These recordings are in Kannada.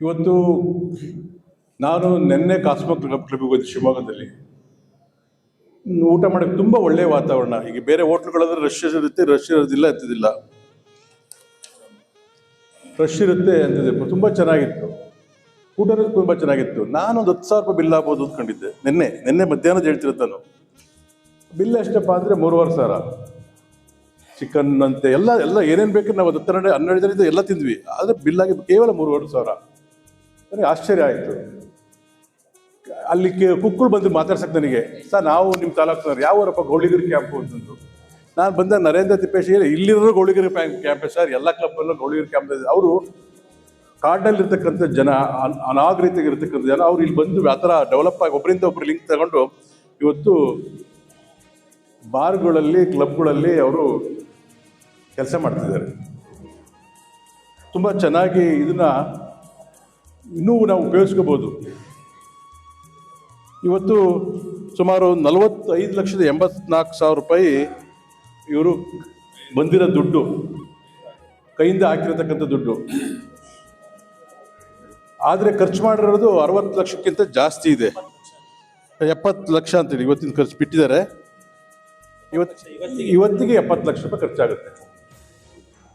ಇವತ್ತು ನಾನು ನಿನ್ನೆ ಕಾಸ್ಮೋ ಕ್ಲಬ್ಗೆ ಹೋಗಿದ್ದೆ ಶಿವಮೊಗ್ಗದಲ್ಲಿ. ಊಟ ಮಾಡೋಕ್ಕೆ ತುಂಬ ಒಳ್ಳೆಯ ವಾತಾವರಣ. ಈಗ ಬೇರೆ ಹೋಟ್ಲುಗಳಾದ್ರೆ ರಶ್ ಇರುತ್ತೆ, ರಶ್ ಇರೋದಿಲ್ಲ ಅಂತಿದ್ದಿಲ್ಲ, ರಶ್ ಇರುತ್ತೆ ಅಂತಿದ್ದೆ. ತುಂಬ ಚೆನ್ನಾಗಿತ್ತು, ಊಟನೂ ತುಂಬ ಚೆನ್ನಾಗಿತ್ತು. ನಾನು ಒಂದು 10,000 ರೂಪಾಯಿ ಬಿಲ್ ಆಗ್ಬೋದು ಅಂದ್ಕೊಂಡಿದ್ದೆ. ನಿನ್ನೆ ಮಧ್ಯಾಹ್ನದ ಹೇಳ್ತಿರುತ್ತೆ ನಾನು. ಬಿಲ್ ಎಷ್ಟಪ್ಪ ಅಂದರೆ 3,500. ಚಿಕನ್ ಅಂತೆ ಎಲ್ಲ ಏನೇನು ಬೇಕು ನಾವು 12 ಜನ ಎಲ್ಲ ತಿಂದ್ವಿ. ಆದರೆ ಬಿಲ್ಲಾಗಿ ಕೇವಲ 3,500. ನನಗೆ ಆಶ್ಚರ್ಯ ಆಯಿತು. ಅಲ್ಲಿ ಕುಕ್ಕಳು ಬಂದು ಮಾತಾಡ್ಸಕ್ಕೆ ನನಗೆ, ಸರ್ ನಾವು ನಿಮ್ಮ ತಾಲೂಕಿನವ್ರು, ಯಾವರಪ್ಪ ಗೌಳಿಗಿರಿ ಕ್ಯಾಂಪು ಅಂತಂದು. ನಾನು ಬಂದಾಗ ನರೇಂದ್ರ ತಿಪ್ಪೇಶ್ ಇಲ್ಲಿರೋ ಗೌಳಿಗಿರಿ ಕ್ಯಾಂಪೇ ಸರ್, ಎಲ್ಲ ಕ್ಲಬ್ಬಲ್ಲೂ ಗೌಳಿಗಿರಿ ಕ್ಯಾಂಪ್ ಇದೆ. ಅವರು ಕಾಡಿನಲ್ಲಿರ್ತಕ್ಕಂಥ ಜನ, ಅನಾಗರಿಕವಾಗಿರ್ತಕ್ಕಂಥ ಜನ, ಅವ್ರು ಇಲ್ಲಿ ಬಂದು ಆ ಥರ ಡೆವಲಪ್ ಆಗಿ ಒಬ್ಬರಿಂದ ಒಬ್ಬರು ಲಿಂಕ್ ತಗೊಂಡು ಇವತ್ತು ಬಾರ್ಗಳಲ್ಲಿ, ಕ್ಲಬ್ಗಳಲ್ಲಿ ಅವರು ಕೆಲಸ ಮಾಡ್ತಿದ್ದಾರೆ. ತುಂಬ ಚೆನ್ನಾಗಿ ಇದನ್ನು ಇನ್ನೂ ನಾವು ಉಪಯೋಗಿಸ್ಕೋಬೋದು. ಇವತ್ತು ಸುಮಾರು 45,84,000 ರೂಪಾಯಿ ಇವರು ಬಂದಿರೋ ದುಡ್ಡು, ಕೈಯಿಂದ ಹಾಕಿರತಕ್ಕಂಥ ದುಡ್ಡು. ಆದರೆ ಖರ್ಚು ಮಾಡಿರೋದು 60 ಲಕ್ಷಕ್ಕಿಂತ ಜಾಸ್ತಿ ಇದೆ. 70 ಲಕ್ಷ ಅಂತೇಳಿ ಇವತ್ತಿನ ಖರ್ಚು ಬಿಟ್ಟಿದ್ದಾರೆ. ಇವತ್ತಿಗೆ 70 ಲಕ್ಷ ರೂಪಾಯಿ ಖರ್ಚಾಗುತ್ತೆ.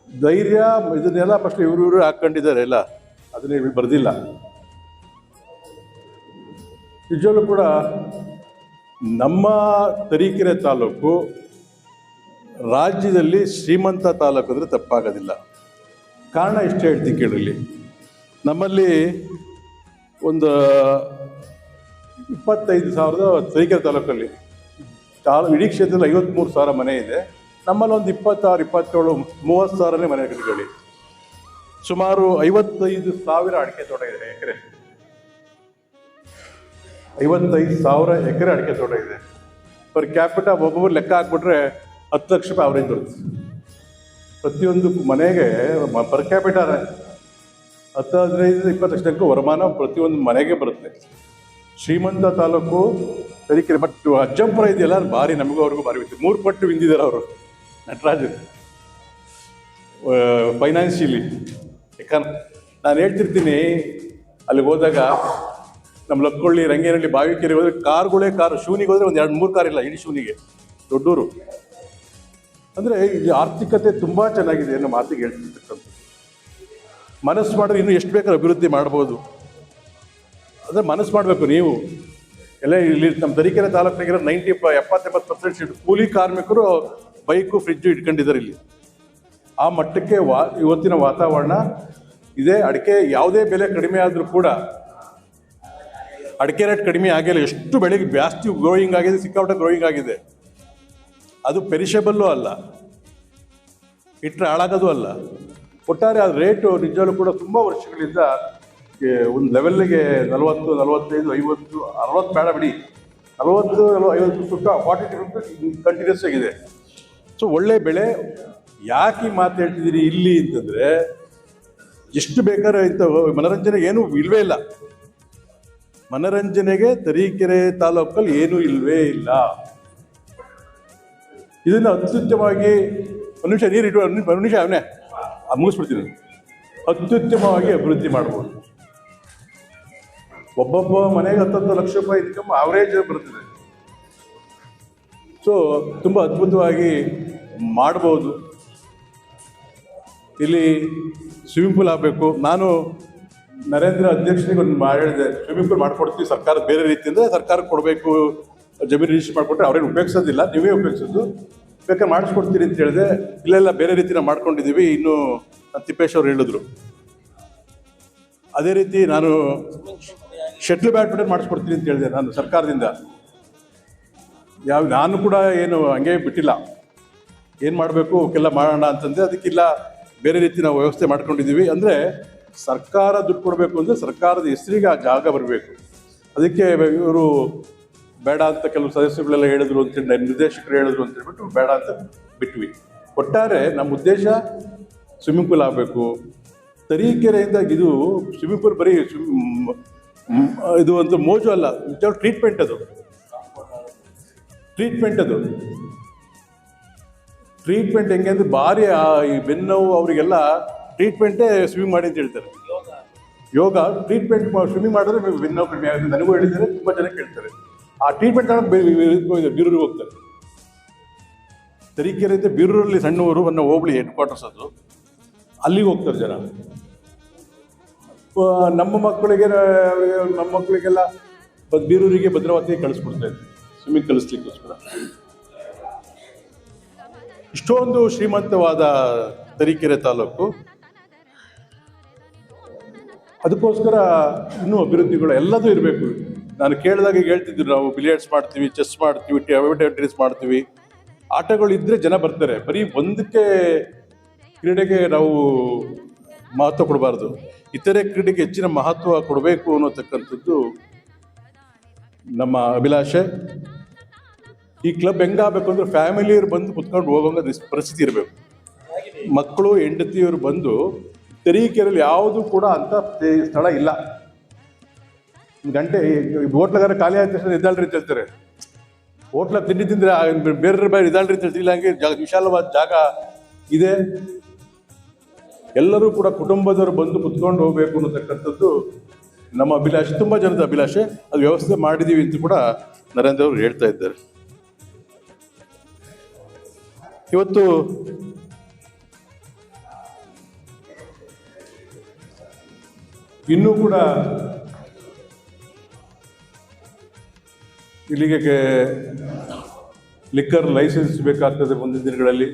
ಧೈರ್ಯ ಇದನ್ನೆಲ್ಲ ಫಸ್ಟ್ ಇವರು ಹಾಕ್ಕೊಂಡಿದ್ದಾರೆ, ಎಲ್ಲ ಅದನ್ನೇ ಬರೆದಿಲ್ಲ. ನಿಜವಾಗ್ಲೂ ಕೂಡ ನಮ್ಮ ತರೀಕೆರೆ ತಾಲೂಕು ರಾಜ್ಯದಲ್ಲಿ ಶ್ರೀಮಂತ ತಾಲೂಕು ಅಂದರೆ ತಪ್ಪಾಗೋದಿಲ್ಲ. ಕಾರಣ ಇಷ್ಟು ಹೇಳ್ತೀನಿ ಕೇಳಿರಲಿ. ನಮ್ಮಲ್ಲಿ ಒಂದು 25,000 ತರೀಕೆರೆ ತಾಲೂಕಲ್ಲಿ, ಇಡೀ ಕ್ಷೇತ್ರದಲ್ಲಿ 53,000 ಮನೆ ಇದೆ. ನಮ್ಮಲ್ಲಿ ಒಂದು 26, 27, 30,000 ಮನೆ ಕಟ್ಕೊಳ್ಳಿ. ಸುಮಾರು 55,000 ಅಡಿಕೆ ತೋಟ ಇದೆ. ಎಕರೆ 55,000 ಎಕರೆ ಅಡಿಕೆ ತೋಟ ಇದೆ. ಪರ್ ಕ್ಯಾಪಿಟ ಒಬ್ಬೊಬ್ಬರು ಲೆಕ್ಕ ಹಾಕ್ಬಿಟ್ರೆ 10 ಲಕ್ಷ ರೂಪಾಯಿ ಅವರೇಜ್ ಬರುತ್ತೆ. ಪ್ರತಿಯೊಂದು ಮನೆಗೆ ಪರ್ ಕ್ಯಾಪಿಟ 10, 15, 20 ಲಕ್ಷ ತನಕ ವರಮಾನ ಪ್ರತಿಯೊಂದು ಮನೆಗೆ ಬರುತ್ತೆ. ಶ್ರೀಮಂತ ತಾಲೂಕು ತರೀಕೆರೆ. ಬಟ್ ಅಜ್ಜಂಪುರ ಇದೆಯಲ್ಲ, ಭಾರಿ ನಮಗೂ ಅವ್ರಿಗೂ ಭಾರಿ ಇತ್ತು. 3 ಪಟ್ಟು ಹಿಂದಿದ್ದಾರೆ ಅವರು, ನಟರಾಜ್, ಫೈನಾನ್ಷಿಯಲಿ. ಯಾಕಂದ್ರೆ ನಾನು ಹೇಳ್ತಿರ್ತೀನಿ, ಅಲ್ಲಿಗೆ ಹೋದಾಗ ನಮ್ಮ ಲಕ್ಕೊಳ್ಳಿ, ರಂಗೇನಹಳ್ಳಿ, ಬಾವಿಕೆರೆ ಹೋದರೆ ಕಾರು ಶೂನಿಗೆ ಹೋದರೆ ಒಂದು 2-3 ಕಾರ್ ಇಲ್ಲ ಇಡೀ ಶೂನಿಗೆ, ದೊಡ್ಡೂರು. ಅಂದರೆ ಇಲ್ಲಿ ಆರ್ಥಿಕತೆ ತುಂಬ ಚೆನ್ನಾಗಿದೆ ಅನ್ನೋ ಮಾತಿಗೆ ಹೇಳ್ತಿರ್ತಕ್ಕಂಥ. ಮನಸ್ಸು ಮಾಡಿದ್ರೆ ಇನ್ನೂ ಎಷ್ಟು ಬೇಕಾದ್ರೂ ಅಭಿವೃದ್ಧಿ ಮಾಡ್ಬೋದು. ಅಂದರೆ ಮನಸ್ಸು ಮಾಡಬೇಕು ನೀವು ಎಲ್ಲ. ಇಲ್ಲಿ ನಮ್ಮ ತರೀಕೆರೆ ತಾಲೂಕಿನಾಗಿರೋ 70-80% ಕೂಲಿ ಕಾರ್ಮಿಕರು ಬೈಕು, ಫ್ರಿಜ್ಜು ಇಟ್ಕೊಂಡಿದ್ದಾರೆ ಇಲ್ಲಿ. ಆ ಮಟ್ಟಕ್ಕೆ ಇವತ್ತಿನ ವಾತಾವರಣ ಇದೆ. ಅಡಿಕೆ ಯಾವುದೇ ಬೆಲೆ ಕಡಿಮೆ ಆದರೂ ಕೂಡ ಅಡಿಕೆ ರೇಟ್ ಕಡಿಮೆ ಆಗಿಲ್ಲ. ಎಷ್ಟು ಬೆಳೆಗೆ ಜಾಸ್ತಿ ಗ್ರೋಯಿಂಗ್ ಆಗಿದೆ, ಸಿಕ್ಕಾಪಟ್ಟೆ ಗ್ರೋಯಿಂಗ್ ಆಗಿದೆ. ಅದು ಪೆರಿಷಬಲ್ಲು ಅಲ್ಲ, ಇಟ್ಟರೆ ಹಾಳಾಗೋದು ಅಲ್ಲ. ಒಟ್ಟಾರೆ ಆ ರೇಟು ನಿಜವೂ ಕೂಡ ತುಂಬ ವರ್ಷಗಳಿಂದ ಒಂದು ಲೆವೆಲ್ಗೆ 40, 45, 50, 60 ಬೇಡ ಬಿಡಿ, 40, 50 ಸುತ್ತ 40 ರುಪೀಸ್ ಕಂಟಿನ್ಯೂಸ್ ಆಗಿದೆ. ಸೊ ಒಳ್ಳೆ ಬೆಳೆ. ಯಾಕೆ ಈ ಮಾತು ಹೇಳ್ತಿದ್ದೀರಿ ಇಲ್ಲಿ ಅಂತಂದರೆ, ಎಷ್ಟು ಬೇಕಾದ್ರೆ ಇಂಥ ಮನೋರಂಜನೆಗೆ ಏನೂ ಇಲ್ವೇ ಇಲ್ಲ. ಮನೋರಂಜನೆಗೆ ತರೀಕೆರೆ ತಾಲೂಕಲ್ಲಿ ಏನೂ ಇಲ್ವೇ ಇಲ್ಲ. ಇದನ್ನು ಅತ್ಯುತ್ತಮವಾಗಿ ಒಂದು ನಿಮಿಷ ನೀರಿಟ್ಟು, ಒಂದು ನಿಮಿಷ ಅವನೇ ಮುಗಿಸ್ಬಿಡ್ತೀನಿ. ಅತ್ಯುತ್ತಮವಾಗಿ ಅಭಿವೃದ್ಧಿ ಮಾಡ್ಬೋದು. ಒಬ್ಬೊಬ್ಬ ಮನೆಗೆ 10 ಲಕ್ಷ ರೂಪಾಯಿ ಇನ್ಕಮ್ ಆವ್ರೇಜ್ ಬರ್ತದೆ. ಸೊ ತುಂಬ ಅದ್ಭುತವಾಗಿ ಮಾಡ್ಬೋದು. ಇಲ್ಲಿ ಸ್ವಿಮ್ಮಿಂಗ್ ಪೂಲ್ ಆಗಬೇಕು. ನಾನು ನರೇಂದ್ರ ಅಧ್ಯಕ್ಷನಿಗೆ ಒಂದು ಹೇಳಿದೆ, ಸ್ವಿಮ್ಮಿಂಗ್ ಪೂಲ್ ಮಾಡಿಕೊಡ್ತೀವಿ ಸರ್ಕಾರ ಬೇರೆ ರೀತಿ ಅಂದರೆ ಸರ್ಕಾರಕ್ಕೆ ಕೊಡಬೇಕು, ಜಮೀನು ರಿಜಿಸ್ಟರ್ ಮಾಡಿಕೊಟ್ರೆ ಅವ್ರೇನು ಉಪಯೋಗಿಸೋದಿಲ್ಲ, ನೀವೇ ಉಪಯೋಗಿಸೋದು, ಬೇಕಾದ್ರೆ ಮಾಡಿಸ್ಕೊಡ್ತೀರಿ ಅಂತ ಹೇಳಿದೆ. ಇಲ್ಲೆಲ್ಲ ಬೇರೆ ರೀತಿನ ಮಾಡ್ಕೊಂಡಿದ್ದೀವಿ. ಇನ್ನು ತಿಪ್ಪೇಶ್ ಅವ್ರು ಹೇಳಿದ್ರು. ಅದೇ ರೀತಿ ನಾನು ಶಟ್ಲ್ ಬ್ಯಾಡ್ಮಿಂಟನ್ ಮಾಡಿಸ್ಕೊಡ್ತೀನಿ ಅಂತ ಹೇಳಿದೆ ನಾನು ಸರ್ಕಾರದಿಂದ. ನಾನು ಕೂಡ ಏನು ಹಂಗೆ ಬಿಟ್ಟಿಲ್ಲ, ಏನು ಮಾಡಬೇಕು ಅವಕ್ಕೆಲ್ಲ ಮಾಡೋಣ ಅಂತಂದರೆ ಅದಕ್ಕಿಲ್ಲ ಬೇರೆ ರೀತಿ ನಾವು ವ್ಯವಸ್ಥೆ ಮಾಡ್ಕೊಂಡಿದ್ದೀವಿ. ಅಂದರೆ ಸರ್ಕಾರ ದುಡ್ಡು ಕೊಡಬೇಕು ಅಂದರೆ ಸರ್ಕಾರದ ಹೆಸರಿಗೆ ಆ ಜಾಗ ಬರಬೇಕು. ಅದಕ್ಕೆ ಇವರು ಬೇಡ ಅಂತ ಕೆಲವು ಸದಸ್ಯಗಳೆಲ್ಲ ಹೇಳಿದ್ರು ಅಂತೇಳಿ, ನಿರ್ದೇಶಕರು ಹೇಳಿದ್ರು ಅಂತ ಹೇಳ್ಬಿಟ್ಟು ಬೇಡ ಅಂತ ಬಿಟ್ವಿ. ಒಟ್ಟಾರೆ ನಮ್ಮ ಉದ್ದೇಶ ಸ್ವಿಮ್ಮಿಂಗ್ ಪೂಲ್ ಆಗಬೇಕು. ತರೀಕೆರೆಯಿಂದ ಇದು ಸ್ವಿಮ್ಮಿಂಗ್ ಪೂಲ್ ಬರೀ ಇದು ಒಂದು ಮೋಜು ಅಲ್ಲ, ಟ್ರೀಟ್ಮೆಂಟ್ ಅದು. ಟ್ರೀಟ್ಮೆಂಟ್ ಹೆಂಗೆ ಅಂದರೆ ಭಾರಿ ಈ ಬೆನ್ನೋವು ಅವರಿಗೆಲ್ಲ ಟ್ರೀಟ್ಮೆಂಟೇ ಸ್ವಿಮ್ಮಿಂಗ್ ಮಾಡಿ ಅಂತ ಹೇಳ್ತಾರೆ. ಯೋಗ ಟ್ರೀಟ್ಮೆಂಟ್ ಸ್ವಿಮ್ಮಿಂಗ್ ಮಾಡಿದ್ರೆ ಬೆನ್ನು ನೋವು ಕಡಿಮೆ ಆಗುತ್ತೆ. ನನಗೂ ಹೇಳಿದ್ದಾರೆ, ತುಂಬ ಜನ ಕೇಳ್ತಾರೆ. ಆ ಟ್ರೀಟ್ಮೆಂಟ್ ಬೀರೂರಿಗೆ ಹೋಗ್ತಾರೆ. ತರೀಕೆರೆಯಿಂದ ಬೀರೂರಲ್ಲಿ ಸಣ್ಣ ಊರು, ಅನ್ನೋ ಹೋಬಳಿ ಹೆಡ್ ಕ್ವಾರ್ಟರ್ಸ್ ಅದು. ಅಲ್ಲಿಗೆ ಹೋಗ್ತಾರೆ ಜನ. ನಮ್ಮ ಮಕ್ಕಳಿಗೆಲ್ಲ ಬೀರೂರಿಗೆ ಭದ್ರಾವತಿಗೆ ಕಳಿಸ್ಕೊಡ್ತಾ ಇದ್ವಿ ಸ್ವಿಮ್ಮಿಂಗ್ ಕಲಿಸ್ಲಿಕ್ಕೋಸ್ಕರ. ಇಷ್ಟೊಂದು ಶ್ರೀಮಂತವಾದ ತರೀಕೆರೆ ತಾಲೂಕು. ಅದಕ್ಕೋಸ್ಕರ ಇನ್ನೂ ಅಭಿವೃದ್ಧಿಗಳು ಎಲ್ಲದೂ ಇರಬೇಕು. ನಾನು ಕೇಳಿದಾಗ ಹೇಳ್ತಿದ್ರು, ನಾವು ಬಿಲಿಯರ್ಡ್ಸ್ ಮಾಡ್ತೀವಿ, ಚೆಸ್ ಮಾಡ್ತೀವಿ, ಟೇಬಲ್ ಟೆನ್ನಿಸ್ ಮಾಡ್ತೀವಿ. ಆಟಗಳು ಇದ್ದರೆ ಜನ ಬರ್ತಾರೆ. ಬರೀ ಒಂದಕ್ಕೆ ಕ್ರೀಡೆಗೆ ನಾವು ಮಹತ್ವ ಕೊಡಬಾರ್ದು, ಇತರೆ ಕ್ರೀಡೆಗೆ ಹೆಚ್ಚಿನ ಮಹತ್ವ ಕೊಡಬೇಕು ಅನ್ನೋತಕ್ಕಂಥದ್ದು ನಮ್ಮ ಅಭಿಲಾಷೆ. ಈ ಕ್ಲಬ್ ಹೆಂಗಾಗಬೇಕು ಅಂದರೆ ಫ್ಯಾಮಿಲಿಯವರು ಬಂದು ಕುತ್ಕೊಂಡು ಹೋಗೋಂಗ ಪರಿಸ್ಥಿತಿ ಇರಬೇಕು. ಮಕ್ಕಳು ಹೆಂಡತಿಯವರು ಬಂದು, ತರೀಕೆರೆಯಲ್ಲಿ ಯಾವುದು ಕೂಡ ಅಂಥ ಸ್ಥಳ ಇಲ್ಲ. ಒಂದು ಗಂಟೆ ಹೋಟ್ಲಗಾರ ಖಾಲಿ ಆದ ತಕ್ಷಣ ಎದ್ದಾಳ್ರಿ ಅಂತ ಹೇಳ್ತಾರೆ. ಹೋಟ್ಲ ತಿಂಡಿ ತಿಂದರೆ ಬೇರೆ ಬೇರೆ ಇದ್ದಾಳ್ರಿ ಅಂತ ಹೇಳ್ತಿಲ್ಲ. ಹಂಗೆ ವಿಶಾಲವಾದ ಜಾಗ ಇದೆ. ಎಲ್ಲರೂ ಕೂಡ ಕುಟುಂಬದವರು ಬಂದು ಕುತ್ಕೊಂಡು ಹೋಗಬೇಕು ಅನ್ನತಕ್ಕಂಥದ್ದು ನಮ್ಮ ಅಭಿಲಾಷೆ, ತುಂಬ ಜನದ ಅಭಿಲಾಷೆ. ಅದು ವ್ಯವಸ್ಥೆ ಮಾಡಿದ್ದೀವಿ ಅಂತ ಕೂಡ ನರೇಂದ್ರ ಅವರು ಹೇಳ್ತಾ ಇದ್ದಾರೆ. ಇವತ್ತು ಇನ್ನೂ ಕೂಡ ಇಲ್ಲಿಗೆ ಲಿಕ್ಕರ್ ಲೈಸೆನ್ಸ್ ಬೇಕಾಗ್ತದೆ. ಮುಂದಿನ ದಿನಗಳಲ್ಲಿ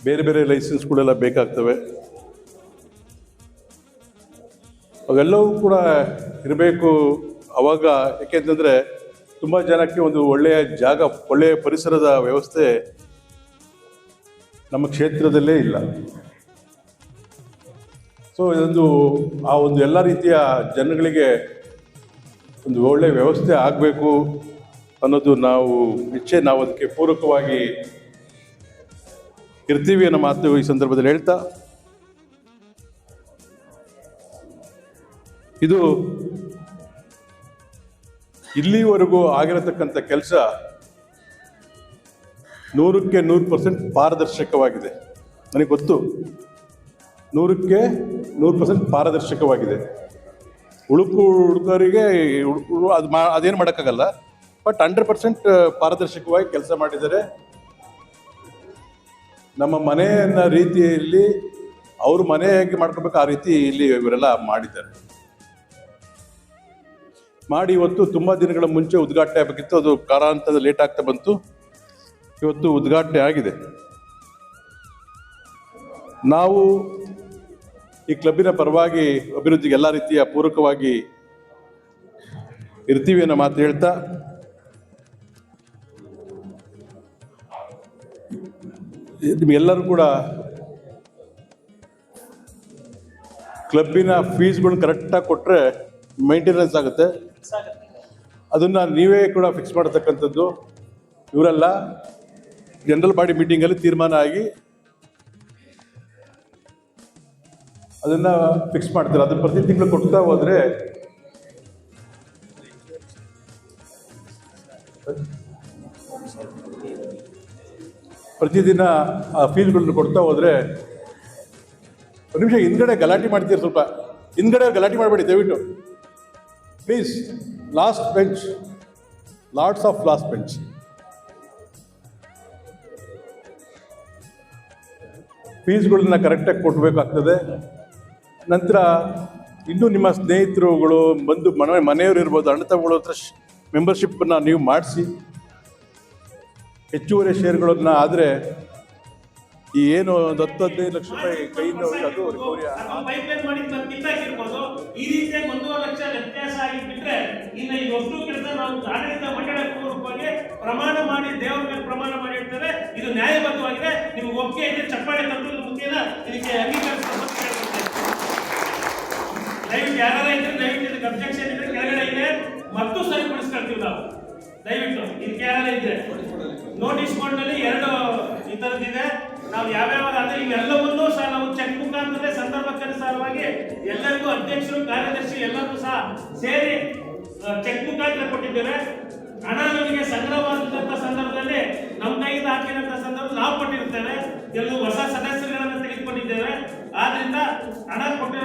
ಬೇರೆ ಬೇರೆ ಲೈಸೆನ್ಸ್ಗಳೆಲ್ಲ ಬೇಕಾಗ್ತವೆ. ಅವೆಲ್ಲವೂ ಕೂಡ ಇರಬೇಕು ಅವಾಗ. ಯಾಕೆಂತಂದರೆ ತುಂಬ ಜನಕ್ಕೆ ಒಂದು ಒಳ್ಳೆಯ ಜಾಗ, ಒಳ್ಳೆಯ ಪರಿಸರದ ವ್ಯವಸ್ಥೆ ನಮ್ಮ ಕ್ಷೇತ್ರದಲ್ಲೇ ಇಲ್ಲ. ಸೊ ಇದೊಂದು ಆ ಒಂದು ಎಲ್ಲ ರೀತಿಯ ಜನಗಳಿಗೆ ಒಂದು ಒಳ್ಳೆಯ ವ್ಯವಸ್ಥೆ ಆಗಬೇಕು ಅನ್ನೋದು ನಾವು ಅದಕ್ಕೆ ಪೂರಕವಾಗಿ ಇರ್ತೀವಿ ಅನ್ನೋ ಮಾತು ಈ ಸಂದರ್ಭದಲ್ಲಿ ಹೇಳ್ತಾ, ಇದು ಇಲ್ಲಿವರೆಗೂ ಆಗಿರತಕ್ಕಂಥ ಕೆಲಸ 100ಕ್ಕೆ 100% ಪಾರದರ್ಶಕವಾಗಿದೆ. ನನಗೆ ಗೊತ್ತು, 100ಕ್ಕೆ 100% ಪಾರದರ್ಶಕವಾಗಿದೆ. ಹುಡುಗರಿಗೆ ಅದೇನು ಮಾಡೋಕ್ಕಾಗಲ್ಲ, ಬಟ್ 100% ಪಾರದರ್ಶಕವಾಗಿ ಕೆಲಸ ಮಾಡಿದ್ದಾರೆ. ನಮ್ಮ ಮನೆಯನ್ನ ರೀತಿಯಲ್ಲಿ ಅವ್ರ ಮನೆ ಹೇಗೆ ಮಾಡ್ಕೋಬೇಕು ಆ ರೀತಿ ಇಲ್ಲಿ ಇವರೆಲ್ಲ ಮಾಡಿದ್ದಾರೆ. ಮಾಡಿ ಇವತ್ತು ತುಂಬ ದಿನಗಳ ಮುಂಚೆ ಉದ್ಘಾಟನೆ ಆಗಬೇಕಿತ್ತು, ಅದು ಕಾರಣಾಂತರದ ಲೇಟ್ ಆಗ್ತಾ ಬಂತು. ಇವತ್ತು ಉದ್ಘಾಟನೆ ಆಗಿದೆ. ನಾವು ಈ ಕ್ಲಬ್ಬಿನ ಪರವಾಗಿ ಅಭಿವೃದ್ಧಿಗೆ ಎಲ್ಲ ರೀತಿಯ ಪೂರಕವಾಗಿ ಇರ್ತೀವಿ ಅನ್ನೋ ಮಾತು ಹೇಳ್ತಾ, ನಿಮಗೆಲ್ಲರೂ ಕೂಡ ಕ್ಲಬ್ಬಿನ ಫೀಸ್ಗಳನ್ನ ಕರೆಕ್ಟಾಗಿ ಕೊಟ್ಟರೆ ಮೇಂಟೆನೆನ್ಸ್ ಆಗುತ್ತೆ. ಅದನ್ನು ನೀವೇ ಕೂಡ ಫಿಕ್ಸ್ ಮಾಡತಕ್ಕಂಥದ್ದು. ಇವರೆಲ್ಲ ಜನರಲ್ ಬಾಡಿ ಮೀಟಿಂಗಲ್ಲಿ ತೀರ್ಮಾನ ಆಗಿ ಅದನ್ನು ಫಿಕ್ಸ್ ಮಾಡ್ತಾರೆ. ಅದನ್ನು ಪ್ರತಿ ತಿಂಗಳು ಕೊಡ್ತಾ ಹೋದರೆ ಪ್ರತಿದಿನ ಆ ಫೀಸ್ಗಳನ್ನು ಕೊಡ್ತಾ ಹೋದರೆ, ಒಂದು ನಿಮಿಷ ಹಿಂದ್ಗಡೆ ಗಲಾಟೆ ಮಾಡ್ತೀರಿ, ಸ್ವಲ್ಪ ಹಿಂದ್ಗಡೆ ಗಲಾಟೆ ಮಾಡಬೇಡಿ ದಯವಿಟ್ಟು please. Last bench, lots of last bench. ಫೀಸ್ಗಳನ್ನ ಕರೆಕ್ಟಾಗಿ ಕೊಡಬೇಕಾಗ್ತದೆ. ನಂತರ ಇನ್ನೂ ನಿಮ್ಮ ಸ್ನೇಹಿತರುಗಳು ಬಂದು ಮನೆಯವರು ಇರ್ಬೋದು, ಅಣ್ಣ ತಮ್ಮಗಳ ಹತ್ರ ಮೆಂಬರ್ಶಿಪ್ಪನ್ನು ನೀವು ಮಾಡಿಸಿ. ಹೆಚ್ಚುವರಿ ಶೇರ್ಗಳನ್ನು ಆದರೆ ಈ ಏನು 10-15 ಲಕ್ಷ ರೂಪಾಯಿ ಕೈಯಿಂದ ಅದು ರಿಕವರಿ ಈ ರೀತಿಯ 1.5 ಲಕ್ಷ ವ್ಯತ್ಯಾಸ ಆಗಿಬಿಟ್ರೆ ಇನ್ನು ಈ ವಸ್ತು ಕೆಲಸ ನಾವು ಆಡಳಿತ ಮಂಡಳ ಪೂರ್ವಕವಾಗಿ ಪ್ರಮಾಣ ಮಾಡಿ ದೇವರ ಮೇಲೆ ಪ್ರಮಾಣ ಮಾಡಿ ಇರ್ತೇವೆ. ಇದು ನ್ಯಾಯಬದ್ಧವಾಗಿದೆ. ನಿಮ್ಗೆ ಒಪ್ಪಿಗೆ ಇದ್ರೆ ಚಪ್ಪಾಳೆ ತಟ್ಟುವ ಮುಖೇನ ಇದಕ್ಕೆ ಅಂಗೀಕರಿಸಬೇಕು. ದಯವಿಟ್ಟು ಯಾರು ಇದ್ರೆ ದಯವಿಟ್ಟು ಇದಕ್ಕೆ ಅಬ್ಜೆಕ್ಷನ್ ಇದ್ರೆ ಕೆಳಗಡೆ ಇದೆ ಮತ್ತು ಸರಿಪಡಿಸ್ಕೊಳ್ತೀವಿ ನಾವು. ದಯವಿಟ್ಟು ಇದಕ್ಕೆ ಯಾರು ಇದ್ರೆ ನೋಟಿಸ್ ಬೋರ್ಡ್ನಲ್ಲಿ 2 ಈ ಥರದ್ದಿದೆ. ನಾವು ಯಾವ್ಯಾವ ಅಂದರೆ ಇವೆಲ್ಲವನ್ನೂ ಸಹ ನಾವು ಚೆಕ್ ಮುಖಾಂತರ ಸಂದರ್ಭಕ್ಕನುಸಾರವಾಗಿ ಎಲ್ಲರಿಗೂ ಅಧ್ಯಕ್ಷರು, ಕಾರ್ಯದರ್ಶಿ ಎಲ್ಲರಿಗೂ ಸಹ ಸೇರಿ ಚೆಕ್ ಮುಖಾಂತರ ಕೊಟ್ಟಿದ್ದೇವೆ. ಹಣ ನಮಗೆ ಸಂಗ್ರಹವಾದಂಥ ಸಂದರ್ಭದಲ್ಲಿ ನಮ್ಮ ಕೈಯಿಂದ ಹಾಕಿದಂಥ ಸಂದರ್ಭ ನಾವು ಕೊಟ್ಟಿರ್ತೇವೆ. ಕೆಲವು ಹೊಸ ಸದಸ್ಯರುಗಳನ್ನು ತೆಗೆದುಕೊಂಡಿದ್ದೇವೆ. ಆದ್ರಿಂದ ಹಣ ಕೊಟ್ಟ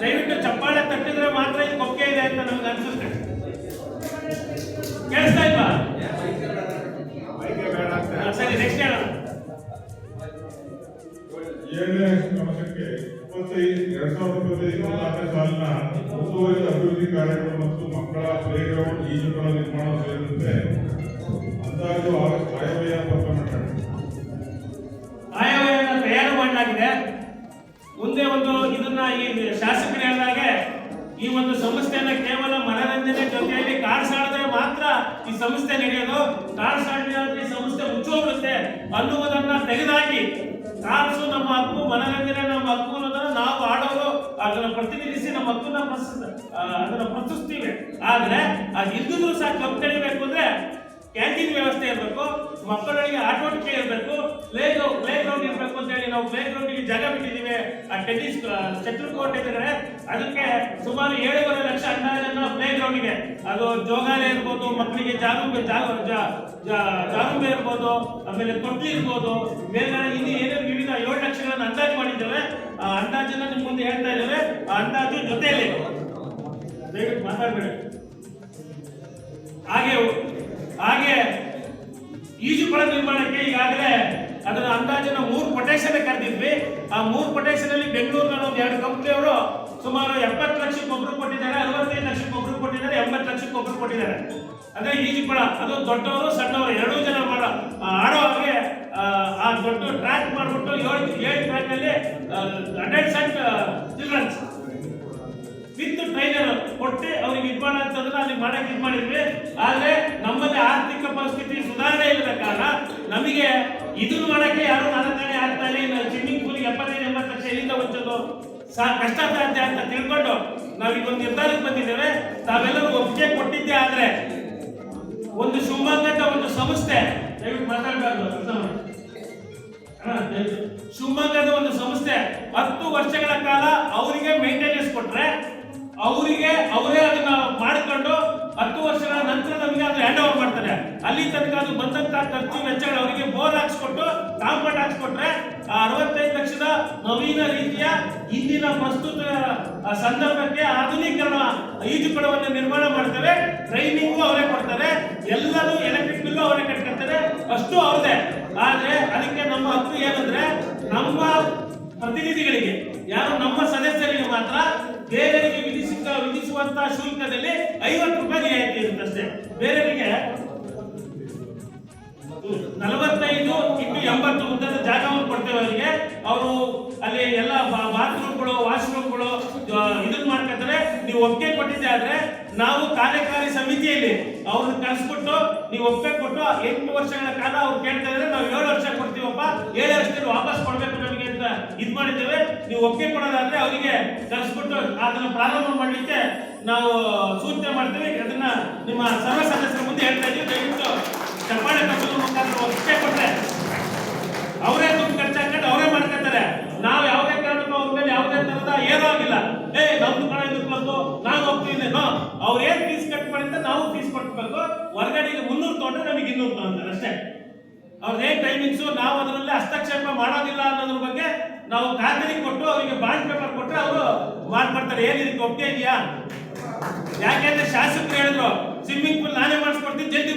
ದಯವಿಟ್ಟು ಚಪ್ಪಾಳೆ ತಟ್ಟಿದ್ರೆ ಮಾತ್ರ ಇದು ಕೊಕ್ಕೆ ಇದೆ ಅಂತ ನಮ್ಗೆ ಅನ್ಸುತ್ತೆ. ಕೇಳಿಸ್ತಾ ಇಲ್ವಾ? ಸರಿ, ನೆಕ್ಸ್ಟ್ ಹೇಳೋಣ. 7ನೇ ಕ್ರಮಕ್ಕೆ 2025 ಸಾಲಿನ ಮುಂದುವರಿದ ಅಭಿವೃದ್ಧಿ ಕಾರ್ಯಗಳು ಮತ್ತು ಮಕ್ಕಳ ಪ್ಲೇಗ್ರೌಂಡ್ ಈಜುಕೊಳ ನಿರ್ಮಾಣ ಸೇರಿದಂತೆ ಅಂದಾಜು ಆಯವ್ಯಯ ಪತ್ರ ಮಂಡನೆ. ಆಯವ್ಯಯನ ತಯಾರು ಮಾಡಲಾಗಿದೆ. ಮುಂದೆ ಒಂದು ಇದನ್ನ ಈ ಶಾಸಕರು ಹೇಳಿದಾಗೆ ಈ ಒಂದು ಸಂಸ್ಥೆಯನ್ನ ಕೇವಲ ಮನರಂಜನೆ ಜೊತೆಯಲ್ಲಿ ಕಾರ್ಸಾಡಿದ್ರೆ ಮಾತ್ರ ಈ ಸಂಸ್ಥೆ ನಡೆಯೋದು. ಕಾರ್ಸಾಡಿದ್ರೆ ಈ ಸಂಸ್ಥೆ ಮುಚ್ಚೋಗ್ಬಿಡುತ್ತೆ ಅನ್ನುವುದನ್ನ ತೆಗೆದುಹಾಕಿ ಕಾರ್ಸು ನಮ್ಮ ಹಕ್ಕು, ಮನರಂಜನೆ ನಮ್ಮ ಹಕ್ಕು ಅನ್ನೋದನ್ನ ನಾವು ಆಡೋರು ಅದನ್ನ ಪ್ರತಿನಿಧಿಸಿ ನಮ್ಮ ಹಕ್ಕನ್ನ ಅದನ್ನ ಪ್ರಶ್ನಿಸ್ತೀವಿ. ಆದ್ರೆ ಅದು ಇಲ್ದಿದ್ರು ಸಹ ಕ್ಲಬ್ ಕಳಿಬೇಕು ಅಂದ್ರೆ ಕ್ಯಾಂಟೀನ್ ವ್ಯವಸ್ಥೆ ಇರಬೇಕು, ಮಕ್ಕಳಿಗೆ ಆಟೋಟಿಕೆ ಇರಬೇಕು, ಪ್ಲೇ ಗ್ರೌಂಡ್ ಇರಬೇಕು ಅಂತ ಹೇಳಿ ನಾವು ಪ್ಲೇ ಗ್ರೌಂಡಿಗೆ ಜಾಗ ಬಿಟ್ಟಿದ್ದೀವಿ. ಆ ಟೆನ್ನಿಸ್ ಶಟಲ್ ಕೋರ್ಟ್ ಇದ್ದಾರೆ, ಅದಕ್ಕೆ ಸುಮಾರು 7.5 ಲಕ್ಷ ಅಂದಾಜನ್ನ ಪ್ಲೇ ಗ್ರೌಂಡಿಗೆ, ಅದು ಜೋಗಾಲಿ ಇರ್ಬೋದು, ಮಕ್ಕಳಿಗೆ ಜಾರುಂಬೆ ಇರ್ಬೋದು, ಆಮೇಲೆ ತೊಟ್ಲಿ ಇರ್ಬೋದು, ಬೇರೆ ಇಲ್ಲಿ ಏನೇನು ವಿವಿಧ 7 ಲಕ್ಷಗಳನ್ನ ಅಂದಾಜು ಮಾಡಿದ್ದೇವೆ. ಆ ಅಂದಾಜನ್ನ ನಿಮ್ ಮುಂದೆ ಹೇಳ್ತಾ ಇದ್ದೇವೆ. ಆ ಅಂದಾಜು ಜೊತೆಯಲ್ಲಿ ದಯವಿಟ್ಟು ಮಾತಾಡಬೇಡಿ. ಹಾಗೆ ಈಜುಕೊಳ ನಿರ್ಮಾಣಕ್ಕೆ ಈಗಾಗಲೇ ಅದರ ಅಂದಾಜಿನ 3 ಕೊಟೇಶನ್ ಕರೆದಿದ್ವಿ. ಆ 3 ಕೊಟೇಶನ್ ಅಲ್ಲಿ ಬೆಂಗಳೂರಿನ ಒಂದು 2 ಕಂಪನಿಯವರು ಸುಮಾರು 70 ಲಕ್ಷಕ್ಕೆ ಒಬ್ರು ಕೊಟ್ಟಿದ್ದಾರೆ, 65 ಲಕ್ಷಕ್ಕೆ ಒಬ್ರು ಕೊಟ್ಟಿದ್ದಾರೆ, 80 ಲಕ್ಷಕ್ಕೆ ಒಬ್ರು ಕೊಟ್ಟಿದ್ದಾರೆ. ಅಂದ್ರೆ ಈಜುಕೊಳ ಅದು ದೊಡ್ಡವರು ಸಣ್ಣವರು 2 ಜನ ಆಡೋ ಹಾಗೆ ಆ ದೊಡ್ಡ ಟ್ರ್ಯಾಕ್ ಮಾಡ್ಬಿಟ್ಟು 7 ಟ್ರ್ಯಾಕ್ ಅಲ್ಲಿ adults and childrens with trainer ಕೊಟ್ಟು ಅವ್ರಿಗೆ ಇದು ಮಾಡೋಂಥದ್ದನ್ನ ಅಲ್ಲಿ ಮಾಡಕ್ಕೆ ಇದು ಮಾಡಿದ್ವಿ. ಆದ್ರೆ ನಮ್ಮಲ್ಲಿ ಆರ್ಥಿಕ ಪರಿಸ್ಥಿತಿ ಸುಧಾರಣೆ ಇಲ್ಲದ ಕಾರಣ ನಮಗೆ ಇದನ್ನು ಮಾಡಕ್ಕೆ ಯಾರು ನಾನತಾನೆ ಆಗ್ತಾ ಇಲ್ಲ. ಸ್ವಿಮ್ಮಿಂಗ್ ಪೂಲ್ಗೆ 75-80 ಲಕ್ಷ ಎಲ್ಲಿಂದ ಹೊಂಚೋದು ಕಷ್ಟ ಸಾಧ್ಯ ಅಂತ ತಿಳ್ಕೊಂಡು ನಾವೀಗ ಒಂದು ನಿರ್ಧಾರಕ್ಕೆ ಬಂದಿದ್ದೇವೆ. ತಾವೆಲ್ಲರೂ ಒಪ್ಪಿಗೆ ಕೊಟ್ಟಿದ್ದೆ. ಆದ್ರೆ ಒಂದು ಶಿವಮೊಗ್ಗದ ಒಂದು ಸಂಸ್ಥೆ, ದಯವಿಟ್ಟು ಮಾತಾಡಬಾರ್ದು, ಶಿವಮೊಗ್ಗದ ಒಂದು ಸಂಸ್ಥೆ 10 ವರ್ಷಗಳ ಕಾಲ ಅವರಿಗೆ ಮೇಂಟೆನೆನ್ಸ್ ಕೊಟ್ರೆ ಅವರೇ ಅದನ್ನ ಮಾಡಿಕೊಂಡು 10 ವರ್ಷಗಳ ನಂತರ ನಮಗೆ ಅದು ಹ್ಯಾಂಡ್ ಓವರ್ ಮಾಡ್ತಾರೆ. ಅಲ್ಲಿ ತನಕ ಅದು ಬಂದಂತ ಖರ್ಚು ವೆಚ್ಚಗಳು ಅವರಿಗೆ ಬೋರ್ ಹಾಕ್ಸ್ಕೊಟ್ಟು ಕಾಂಪೌಂಡ್ ಹಾಕ್ಸ್ಕೊಟ್ರೆ 65 ಲಕ್ಷದ ನವೀನ ರೀತಿಯ ಇಂದಿನ ಪ್ರಸ್ತುತ ಸಂದರ್ಭಕ್ಕೆ ಆಧುನೀಕರಣ ಈಜುಕೊಳವನ್ನು ನಿರ್ಮಾಣ ಮಾಡ್ತಾರೆ. ಟ್ರೈನಿಂಗು ಅವರೇ ಕೊಡ್ತಾರೆ, ಎಲ್ಲರೂ ಎಲೆಕ್ಟ್ರಿಕ್ ಬಿಲ್ಲು ಅವರೇ ಕಟ್ಕೊಳ್ತಾರೆ, ಅಷ್ಟು ಅವ್ರದೇ. ಆದ್ರೆ ಅದಕ್ಕೆ ನಮ್ಮ ಹಕ್ಕು ಏನಂದ್ರೆ ನಮ್ಮ ಪ್ರತಿನಿಧಿಗಳಿಗೆ, ಯಾರು ನಮ್ಮ ಸದಸ್ಯರಿಗೆ ಮಾತ್ರ ಬೇರೆಯವರಿಗೆ ವಿಧಿಸುವಂತಹ ಶುಲ್ಕದಲ್ಲಿ 50 ರೂಪಾಯಿ ರಿಯಾಯಿತಿ ಇರುತ್ತಷ್ಟೇ. ಬೇರೆಯವರಿಗೆ 45x80 ಉದ್ದದ ಜಾಗವನ್ನು ಕೊಡ್ತೇವೆ ಅವರಿಗೆ. ಅವರು ಅಲ್ಲಿ ಎಲ್ಲ ಬಾತ್ರೂಮ್ಗಳು, ವಾಶ್ರೂಮ್ಗಳು ಇದನ್ನ ಮಾಡ್ಕೊತಾರೆ. ನೀವು ಒಪ್ಪಿಗೆ ಕೊಟ್ಟಿದ್ದೆ ಆದ್ರೆ ನಾವು ಕಾರ್ಯಕಾರಿ ಸಮಿತಿಯಲ್ಲಿ ಅವ್ರನ್ನ ಕಳಿಸ್ಬಿಟ್ಟು ನೀವು ಒಪ್ಪಿಗೆ ಕೊಟ್ಟು 8 ವರ್ಷಗಳ ಕಾಲ ಅವ್ರು ಕೇಳ್ತಾ ಇದ್ರೆ ನಾವು 7 ವರ್ಷ ಕೊಡ್ತೀವಪ್ಪ, 7 ವರ್ಷದಲ್ಲಿ ವಾಪಸ್ ಕೊಡ್ಬೇಕು ನಮಗೆ ಅಂತ ಇದು ಮಾಡಿದ್ದೇವೆ. ನೀವು ಒಪ್ಪಿಗೆ ಕೊಡೋದಾದ್ರೆ ಅವರಿಗೆ ಕಳಿಸ್ಬಿಟ್ಟು ಅದನ್ನ ಪ್ರಾರಂಭ ಮಾಡಲಿಕ್ಕೆ ನಾವು ಸೂಚನೆ ಮಾಡ್ತೀವಿ. ಅದನ್ನ ನಿಮ್ಮ ಸರ್ವ ಸದಸ್ಯರ ಮುಂದೆ ಹೇಳ್ತಾ ಇದ್ದೀವಿ. ದಯವಿಟ್ಟು ಚಪ್ಪಾಳೆ ತಪ್ಪಲು ಮುಖಾಂತರ ಒಪ್ಪಿಗೆ ಕೊಟ್ಟರೆ ಅವರೇ ದುಡ್ಡು ಖರ್ಚಾಕೊಂಡು ಅವರೇ ಮಾಡ್ಕೊತಾರೆ. ನಾವು ಯಾವುದೇ ಕಾರಣಕ್ಕೂ ಅವ್ರ ಮೇಲೆ ಯಾವುದೇ ತರದ ಏನೂ ಆಗಿಲ್ಲ. ನಮ್ದು ಕಣ ಇದು ಕ್ಲಬ್ ನಾವು ಹೋಗ್ತೀವಿ, ಅವ್ರು ಏನ್ ಫೀಸ್ ಕಟ್ ಮಾಡಿದ್ರೆ ನಾವು ಫೀಸ್ ಕೊಟ್ಬೇಕು. ಹೊರಗಡೆಗೆ 300 ತೊಗೊಂಡ್ರೆ ನಮಗೆ 200 ತಗೊಂತಾರೆ ಅಷ್ಟೇ. ಅವ್ರದ್ದೇನ್ ಟೈಮಿಂಗ್ಸು, ನಾವು ಅದರಲ್ಲಿ ಹಸ್ತಕ್ಷೇಪ ಮಾಡೋದಿಲ್ಲ ಅನ್ನೋದ್ರ ಬಗ್ಗೆ ನಾವು ಖಾತರಿ ಕೊಟ್ಟು ಅವರಿಗೆ ಬಾಂಡ್ ಪೇಪರ್ ಕೊಟ್ಟರೆ ಅವರು ಮಾಡ್ಕೊಡ್ತಾರೆ. ಏನಿದಕ್ಕೆ ಒಪ್ಪಿಗೆ ಇದೆಯಾ? ಯಾಕೆಂದ್ರೆ ಶಾಸಕರು ಹೇಳಿದ್ರು ಸ್ವಿಮ್ಮಿಂಗ್ ಪೂಲ್ ನಾನೇ ಮಾಡಿಸ್ಕೊಡ್ತೀನಿ, ಜಲ್ದಿ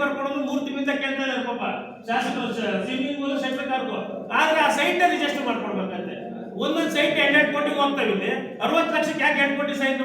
ಬರ್ಕೊಡೋದು 3 ತಿಂಗಳಿಂದ ಕೇಳ್ತಾ ಇದ್ದಾರೆ ಪಾಪ ಶಾಸಕರು. ಸ್ವಿಮ್ಮಿಂಗ್ ಪೂಲ್ ಸೆಂಟ್ರಲ್ ಕಾರ್ಗೋ ಆದ್ರೆ ಆ ಸೈಟ್ ರಿಜಿಸ್ಟರ್ ಮಾಡ್ಕೊಡ್ಬೇಕಂತೆ. ಒಂದೊಂದು ಸೈಟ್ 2 ಕೋಟಿಗೆ ಹೋಗ್ತಾ ಇದೆ. 60 ಲಕ್ಷಕ್ಕೆ ಯಾಕೆ 2 ಕೋಟಿ ಸೈಟ್